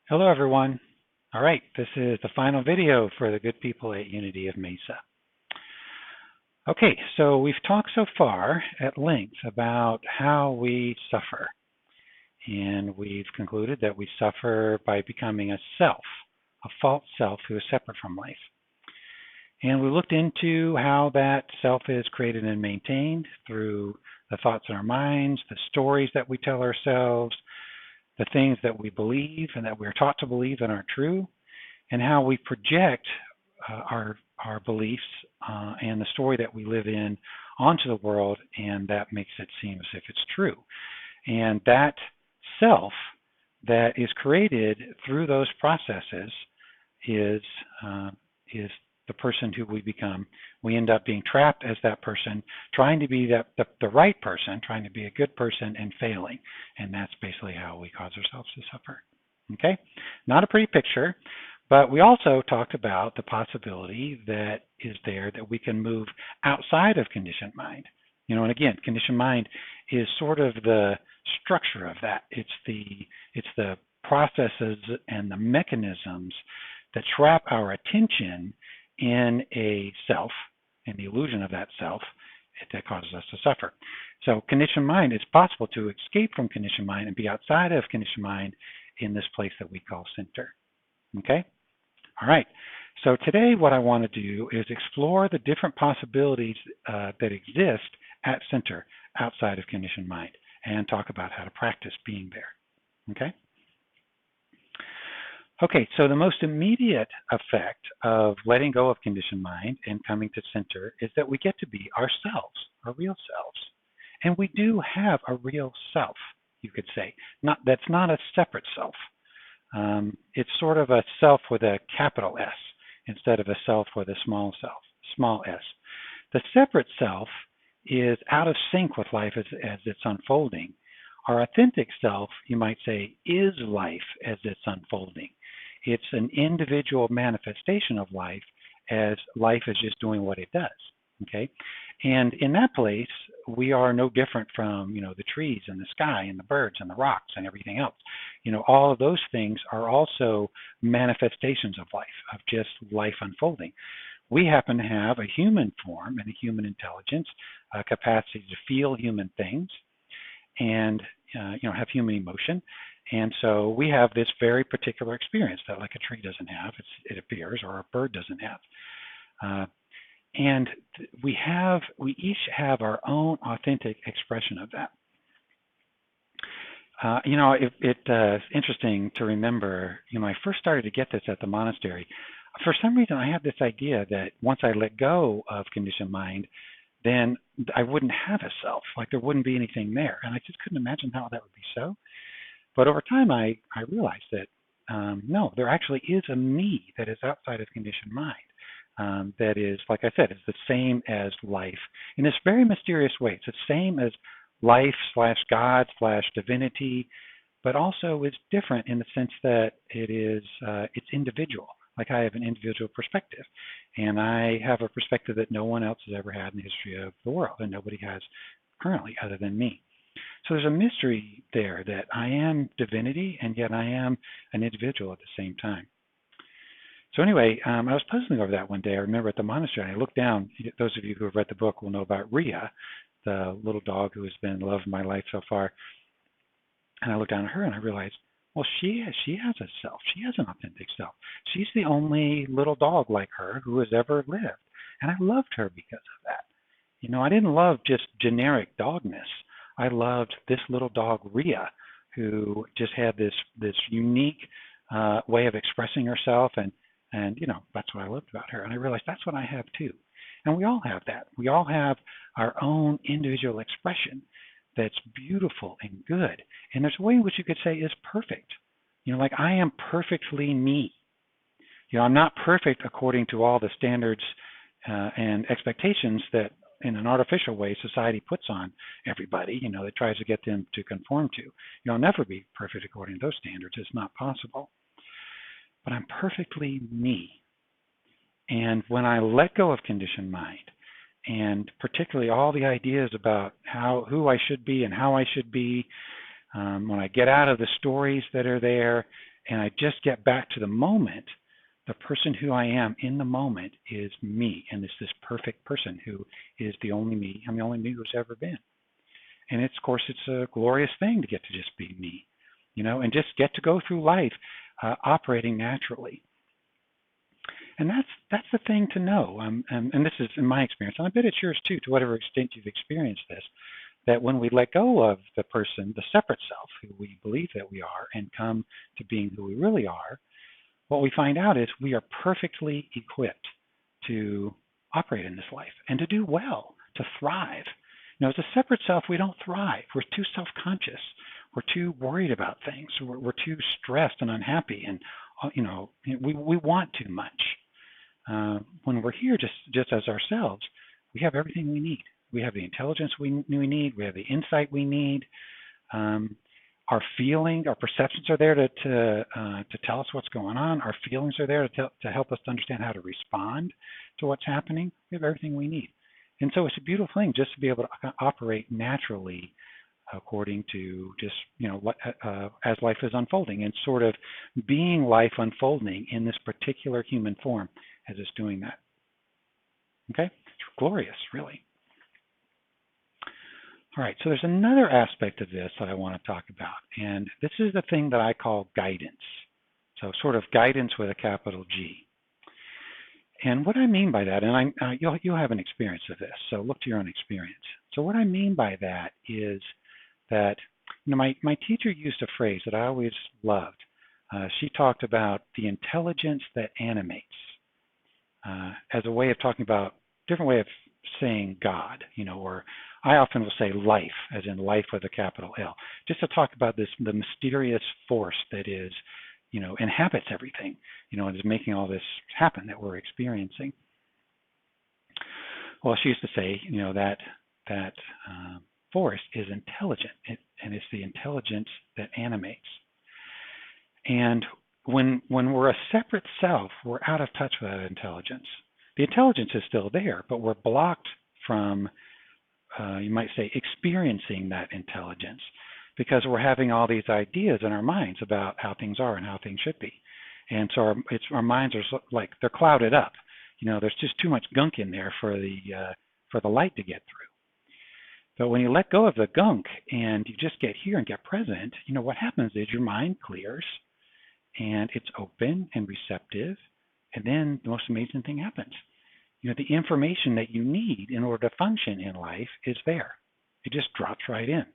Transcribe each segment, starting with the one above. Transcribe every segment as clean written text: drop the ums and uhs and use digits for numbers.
Hello, everyone. All right, this is the final video for the good people at Unity of Mesa. Okay, so we've talked so far at length about how we suffer. And we've concluded that we suffer by becoming a self, a false self who is separate from life. And we looked into how that self is created and maintained through the thoughts in our minds, the stories that we tell ourselves, the things that we believe and that we're taught to believe that aren't true, and how we project our beliefs and the story that we live in onto the world, and that makes it seem as if it's true. And that self that is created through those processes is the person who we become. We end up being trapped as that person, trying to be the right person, trying to be a good person, and failing. And that's basically how we cause ourselves to suffer. Okay? Not a pretty picture, but we also talked about the possibility that is there that we can move outside of conditioned mind. And again, conditioned mind is sort of the structure of that. It's the processes and the mechanisms that trap our attention in a self, and the illusion of that self that causes us to suffer. So conditioned mind, it's possible to escape from conditioned mind and be outside of conditioned mind in this place that we call center. Okay? All right. So today what I want to do is explore the different possibilities that exist at center outside of conditioned mind and talk about how to practice being there. Okay? Okay, so the most immediate effect of letting go of conditioned mind and coming to center is that we get to be ourselves, our real selves. And we do have a real self, you could say. That's not a separate self. It's sort of a self with a capital S instead of a self with a small s. The separate self is out of sync with life as it's unfolding. Our authentic self, you might say, is life as it's unfolding. It's an individual manifestation of life as life is just doing what it does. Okay? And in that place, we are no different from, the trees and the sky and the birds and the rocks and everything else. All of those things are also manifestations of life, of just life unfolding. We happen to have a human form and a human intelligence, a capacity to feel human things and, have human emotion. And so we have this very particular experience that like a tree doesn't have, it appears, or a bird doesn't have. And we each have our own authentic expression of that. It's interesting to remember, I first started to get this at the monastery. For some reason, I had this idea that once I let go of conditioned mind, then I wouldn't have a self, like there wouldn't be anything there. And I just couldn't imagine how that would be so. But over time, I realized that, no, there actually is a me that is outside of conditioned mind. That is, like I said, is the same as life in this very mysterious way. It's the same as life / God / divinity, but also it's different in the sense that it's individual. Like I have an individual perspective, and I have a perspective that no one else has ever had in the history of the world, and nobody has currently other than me. So there's a mystery there that I am divinity, and yet I am an individual at the same time. So anyway, I was puzzling over that one day. I remember at the monastery, I looked down. Those of you who have read the book will know about Rhea, the little dog who has been the love of my life so far. And I looked down at her and I realized, well, she has a self. She has an authentic self. She's the only little dog like her who has ever lived. And I loved her because of that. I didn't love just generic dogness. I loved this little dog, Rhea, who just had this unique way of expressing herself, and that's what I loved about her. And I realized that's what I have too. And we all have that. We all have our own individual expression that's beautiful and good. And there's a way in which you could say is perfect. Like I am perfectly me. I'm not perfect according to all the standards and expectations that in an artificial way society puts on everybody, that tries to get them to conform to. You'll never be perfect according to those standards. It's not possible. But I'm perfectly me. And when I let go of conditioned mind, and particularly all the ideas about who I should be and how I should be, when I get out of the stories that are there and I just get back to the moment, the person who I am in the moment is me, and it's this perfect person who is the only me. I'm the only me who's ever been. And it's, of course, it's a glorious thing to get to just be me, and just get to go through life operating naturally. And that's the thing to know. And this is in my experience, and I bet it's yours too, to whatever extent you've experienced this, that when we let go of the person, the separate self who we believe that we are, and come to being who we really are, what we find out is we are perfectly equipped to operate in this life and to do well, to thrive. As a separate self, we don't thrive. We're too self-conscious. We're too worried about things. We're too stressed and unhappy, and we want too much. When we're here just as ourselves, we have everything we need. We have the intelligence we need. We have the insight we need. Our perceptions are there to tell us what's going on. Our feelings are there to help us to understand how to respond to what's happening. We have everything we need. And so it's a beautiful thing just to be able to operate naturally according to just, as life is unfolding, and sort of being life unfolding in this particular human form as it's doing that. Okay? It's glorious, really. All right, so there's another aspect of this that I want to talk about, and this is the thing that I call guidance. So sort of guidance with a capital G. And what I mean by that, and you'll have an experience of this, so look to your own experience. So what I mean by that is that my teacher used a phrase that I always loved. She talked about the intelligence that animates as a way of talking about, different way of saying God, or I often will say life, as in life with a capital L, just to talk about the mysterious force that is, inhabits everything, and is making all this happen that we're experiencing. Well, she used to say, that force is intelligent, and it's the intelligence that animates. And when we're a separate self, we're out of touch with that intelligence. The intelligence is still there, but we're blocked from, you might say, experiencing that intelligence, because we're having all these ideas in our minds about how things are and how things should be. And so our minds are like, they're clouded up. There's just too much gunk in there for the light to get through. But when you let go of the gunk and you just get here and get present, what happens is your mind clears and it's open and receptive, and then the most amazing thing happens. The information that you need in order to function in life is there. It just drops right in.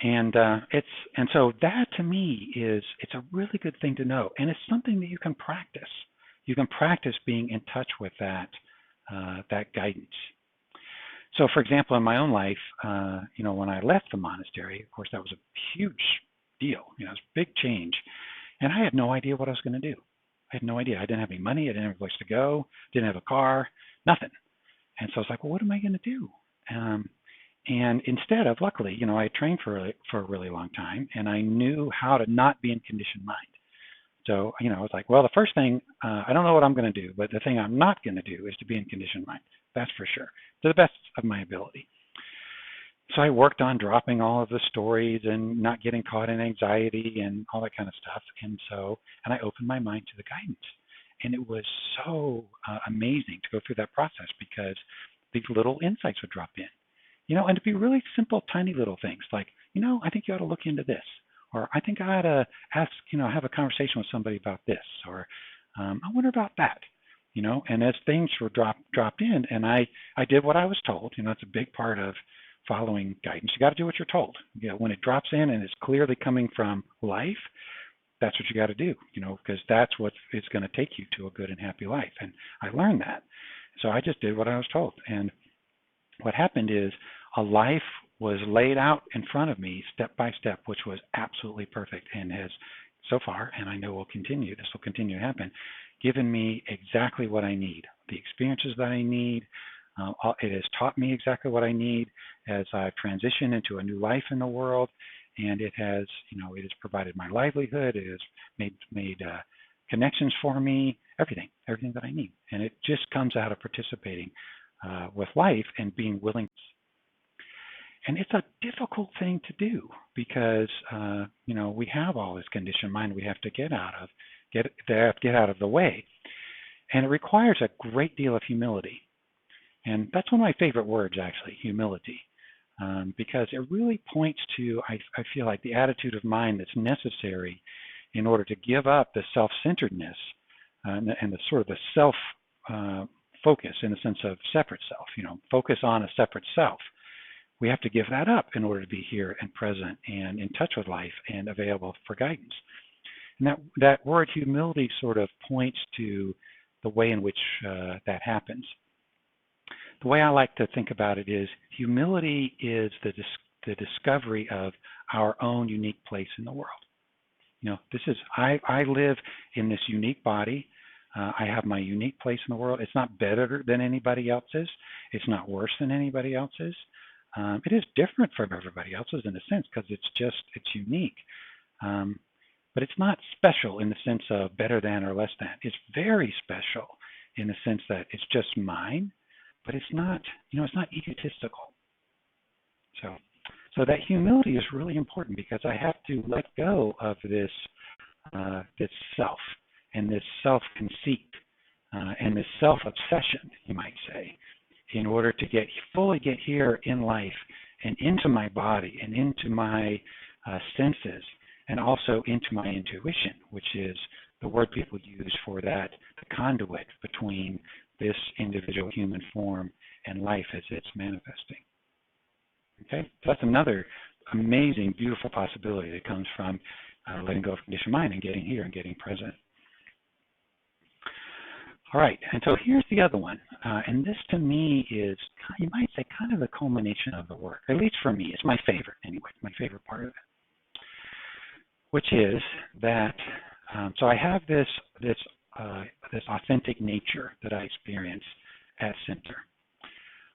And so that to me it's a really good thing to know, and it's something that you can practice. You can practice being in touch with that guidance. So, for example, in my own life, when I left the monastery, of course, that was a huge deal. It was a big change, and I had no idea what I was going to do. I had no idea. I didn't have any money. I didn't have a place to go. Didn't have a car. Nothing. And so I was like, well, what am I going to do? And instead of, luckily, I had trained for a really long time, and I knew how to not be in conditioned mind. So, I was like, well, the first thing, I don't know what I'm going to do, but the thing I'm not going to do is to be in conditioned mind. That's for sure, to the best of my ability. So I worked on dropping all of the stories and not getting caught in anxiety and all that kind of stuff. And I opened my mind to the guidance. And it was so amazing to go through that process, because these little insights would drop in. And to be really simple, tiny little things like, I think you ought to look into this, or I think I ought to ask, have a conversation with somebody about this, or I wonder about that, and as things were dropped in, and I did what I was told. It's a big part of following guidance. You got to do what you're told. When it drops in and it's clearly coming from life, that's what you got to do, because that's what is going to take you to a good and happy life. And I learned that. So I just did what I was told. And what happened is a life was laid out in front of me step by step, which was absolutely perfect, and has so far, and I know will continue, this will continue to happen, given me exactly what I need, the experiences that I need. It has taught me exactly what I need as I've transitioned into a new life in the world, and it has, it has provided my livelihood. It has made connections for me, everything that I need, and it just comes out of participating with life and being willing. And it's a difficult thing to do because we have all this conditioned mind we have to get out of the way, and it requires a great deal of humility. And that's one of my favorite words, actually, humility, because it really points to, I feel like, the attitude of mind that's necessary in order to give up the self-centeredness and the sort of the self focus in the sense of separate self, focus on a separate self. We have to give that up in order to be here and present and in touch with life and available for guidance. And that word humility sort of points to the way in which that happens. The way I like to think about it is humility is the discovery of our own unique place in the world. I live in this unique body. I have my unique place in the world. It's not better than anybody else's. It's not worse than anybody else's. It is different from everybody else's in a sense because it's unique. But it's not special in the sense of better than or less than. It's very special in the sense that it's just mine, but it's not egotistical. So that humility is really important because I have to let go of this self and this self-conceit and this self-obsession, you might say, in order to fully get here in life and into my body and into my senses and also into my intuition, which is the word people use for the conduit between this individual human form and life as it's manifesting. Okay, so that's another amazing, beautiful possibility that comes from letting go of conditioned mind and getting here and getting present. All right, and so here's the other one, and this to me is, you might say, kind of the culmination of the work. At least for me, it's my favorite anyway, my favorite part of it, which is that. So I have this authentic nature that I experience at center.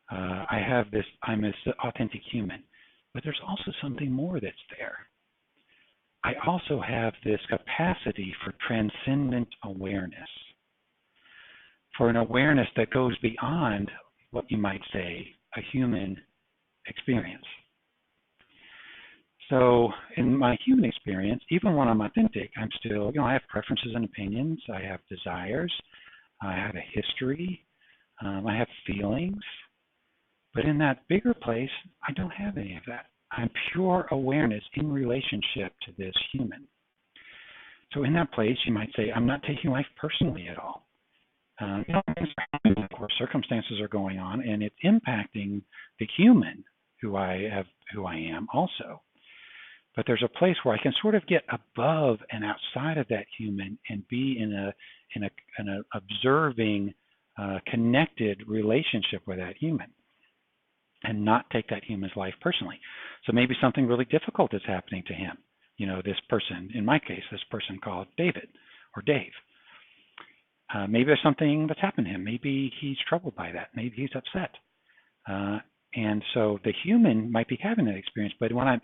I'm an authentic human, but there's also something more that's there. I also have this capacity for transcendent awareness, for an awareness that goes beyond what you might say a human experience. So in my human experience, even when I'm authentic, I'm still, I have preferences and opinions, I have desires, I have a history, I have feelings. But in that bigger place, I don't have any of that. I'm pure awareness in relationship to this human. So in that place, you might say, I'm not taking life personally at all. Things are happening, of course, circumstances are going on, and it's impacting the human who I am also. But there's a place where I can sort of get above and outside of that human and be in an observing, connected relationship with that human, and not take that human's life personally. So maybe something really difficult is happening to him. This person, in my case, this person called David or Dave. Maybe there's something that's happened to him. Maybe he's troubled by that. Maybe he's upset. And so the human might be having that experience, but when I'm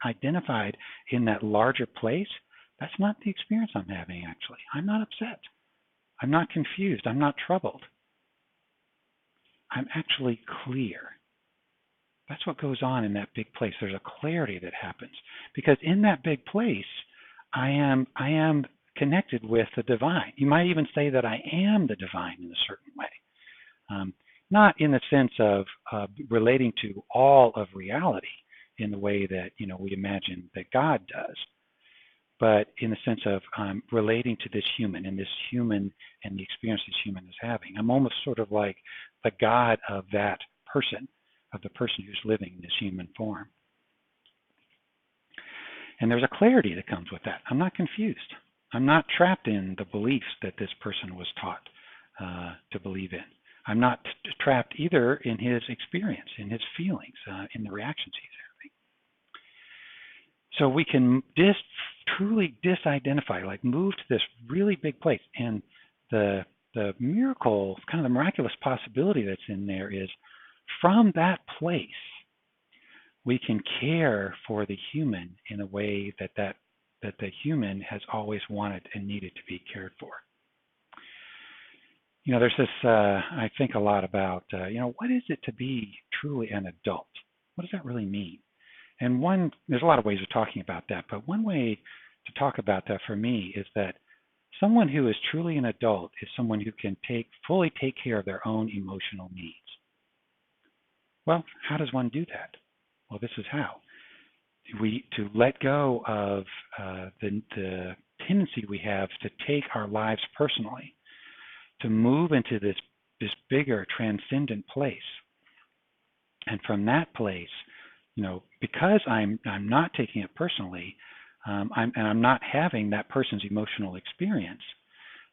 identified in that larger place, that's not the experience I'm having, actually. I'm not upset. I'm not confused. I'm not troubled. I'm actually clear. That's what goes on in that big place. There's a clarity that happens because in that big place, I am connected with the divine. You might even say that I am the divine in a certain way, not in the sense of relating to all of reality in the way that we imagine that God does, but in the sense of relating to this human and the experience this human is having. I'm almost sort of like the God of that person, of the person who's living in this human form. And there's a clarity that comes with that. I'm not confused. I'm not trapped in the beliefs that this person was taught to believe in. I'm not trapped either in his experience, in his feelings, in the reactions he's having. So we can truly disidentify, like move to this really big place. And the miracle, kind of the miraculous possibility that's in there is from that place, we can care for the human in a way that the human has always wanted and needed to be cared for. There's this, I think a lot about, what is it to be truly an adult? What does that really mean? And there's a lot of ways of talking about that, but one way to talk about that for me is that someone who is truly an adult is someone who can fully take care of their own emotional needs. Well, how does one do that? Well, this is how. To let go of the tendency we have to take our lives personally, to move into this bigger transcendent place. And from that place, because I'm not taking it personally, I'm not having that person's emotional experience,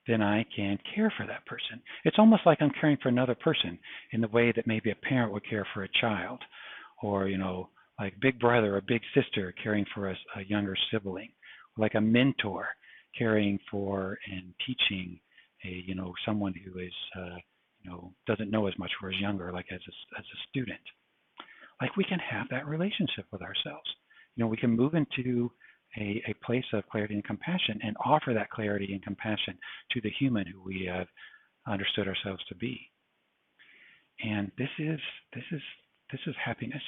then I can care for that person. It's almost like I'm caring for another person in the way that maybe a parent would care for a child, or like big brother or big sister caring for a younger sibling, like a mentor caring for and teaching someone who is doesn't know as much or is younger, like as a student. Like we can have that relationship with ourselves. We can move into a place of clarity and compassion and offer that clarity and compassion to the human who we have understood ourselves to be. And this is happiness.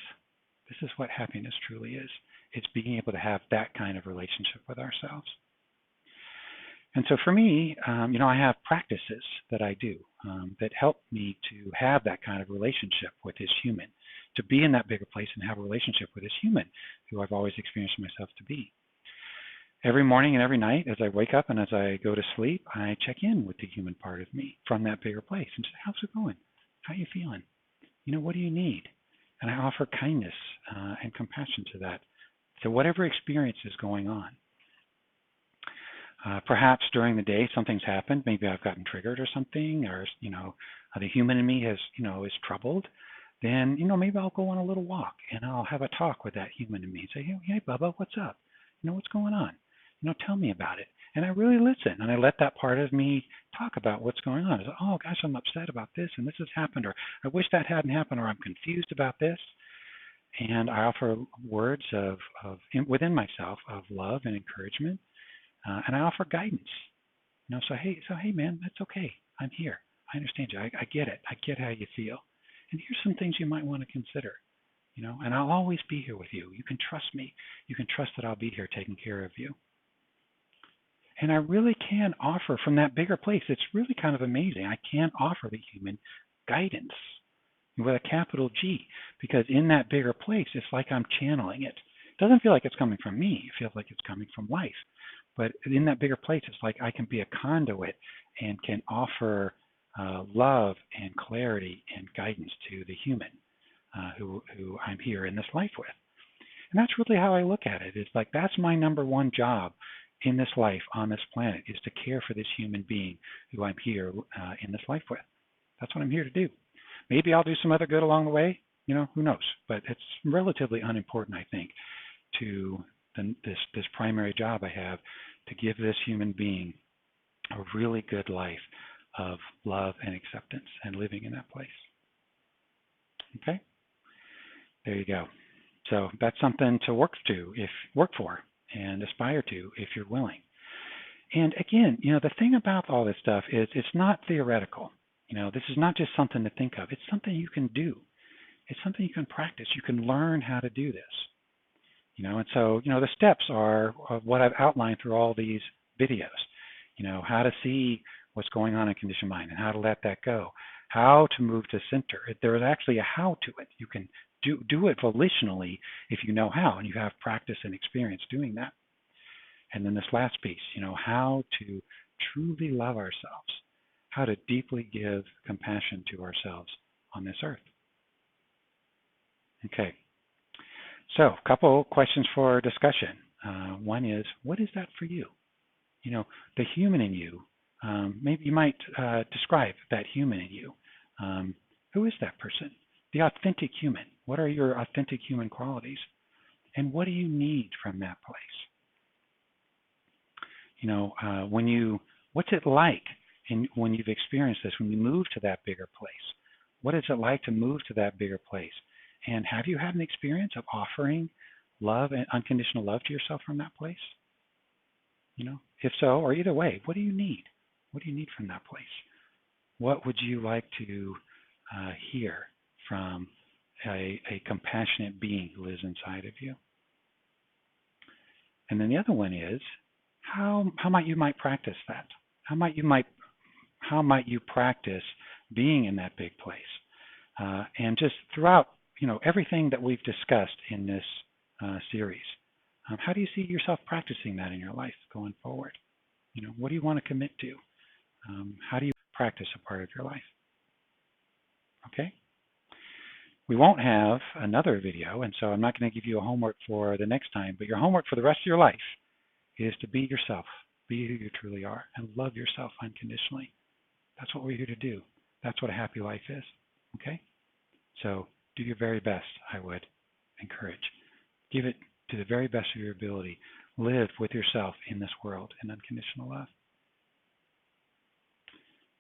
This is what happiness truly is. It's being able to have that kind of relationship with ourselves. And so for me, I have practices that I do that help me to have that kind of relationship with this human, to be in that bigger place and have a relationship with this human who I've always experienced myself to be. Every morning and every night as I wake up and as I go to sleep, I check in with the human part of me from that bigger place and say, how's it going? How are you feeling? What do you need? And I offer kindness and compassion to that, to whatever experience is going on. Perhaps during the day something's happened. Maybe I've gotten triggered or something, or the human in me is troubled. Then maybe I'll go on a little walk and I'll have a talk with that human in me and say, hey Bubba, what's up? What's going on? Tell me about it. And I really listen, and I let that part of me talk about what's going on. I say, oh gosh, I'm upset about this, and this has happened, or I wish that hadn't happened, or I'm confused about this. And I offer words within myself of love and encouragement. And I offer guidance. So hey, man, that's okay. I'm here. I understand you. I get it. I get how you feel. And here's some things you might want to consider. And I'll always be here with you. You can trust me. You can trust that I'll be here taking care of you. And I really can offer from that bigger place. It's really kind of amazing. I can offer the human guidance with a capital G, because in that bigger place, it's like I'm channeling it. It doesn't feel like it's coming from me. It feels like it's coming from life. But in that bigger place, it's like I can be a conduit and can offer love and clarity and guidance to the human who I'm here in this life with. And that's really how I look at it. It's like that's my number one job in this life on this planet, is to care for this human being who I'm here in this life with. That's what I'm here to do. Maybe I'll do some other good along the way. Who knows? But it's relatively unimportant, I think, to this primary job I have, to give this human being a really good life of love and acceptance and living in that place. Okay? There you go. So that's something to work for and aspire to if you're willing. And again, the thing about all this stuff is it's not theoretical. This is not just something to think of. It's something you can do. It's something you can practice. You can learn how to do this. And so, the steps are what I've outlined through all these videos. How to see what's going on in conditioned mind and how to let that go. How to move to center. There is actually a how to it. You can do it volitionally if you know how and you have practice and experience doing that. And then this last piece, how to truly love ourselves. How to deeply give compassion to ourselves on this earth. Okay. So, a couple questions for discussion. One is, what is that for you? The human in you. Maybe you might describe that human in you. Who is that person? The authentic human. What are your authentic human qualities? And what do you need from that place? What's it like when you've experienced this, when you move to that bigger place? What is it like to move to that bigger place? And have you had an experience of offering love and unconditional love to yourself from that place? If so, or either way, what do you need? What do you need from that place? What would you like to hear from a compassionate being who lives inside of you. And then the other one is how might you practice that? How might you practice being in that big place? And just throughout, everything that we've discussed in this series, how do you see yourself practicing that in your life going forward? What do you want to commit to? How do you practice a part of your life? Okay. We won't have another video, and so I'm not going to give you a homework for the next time, but your homework for the rest of your life is to be yourself, be who you truly are, and love yourself unconditionally. That's what we're here to do. That's what a happy life is. Okay? So do your very best, I would encourage. Give it to the very best of your ability. Live with yourself in this world in unconditional love.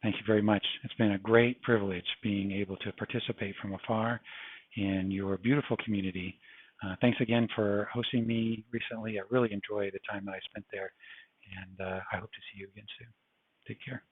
Thank you very much. It's been a great privilege being able to participate from afar in your beautiful community. Thanks again for hosting me recently. I really enjoyed the time that I spent there, and I hope to see you again soon. Take care.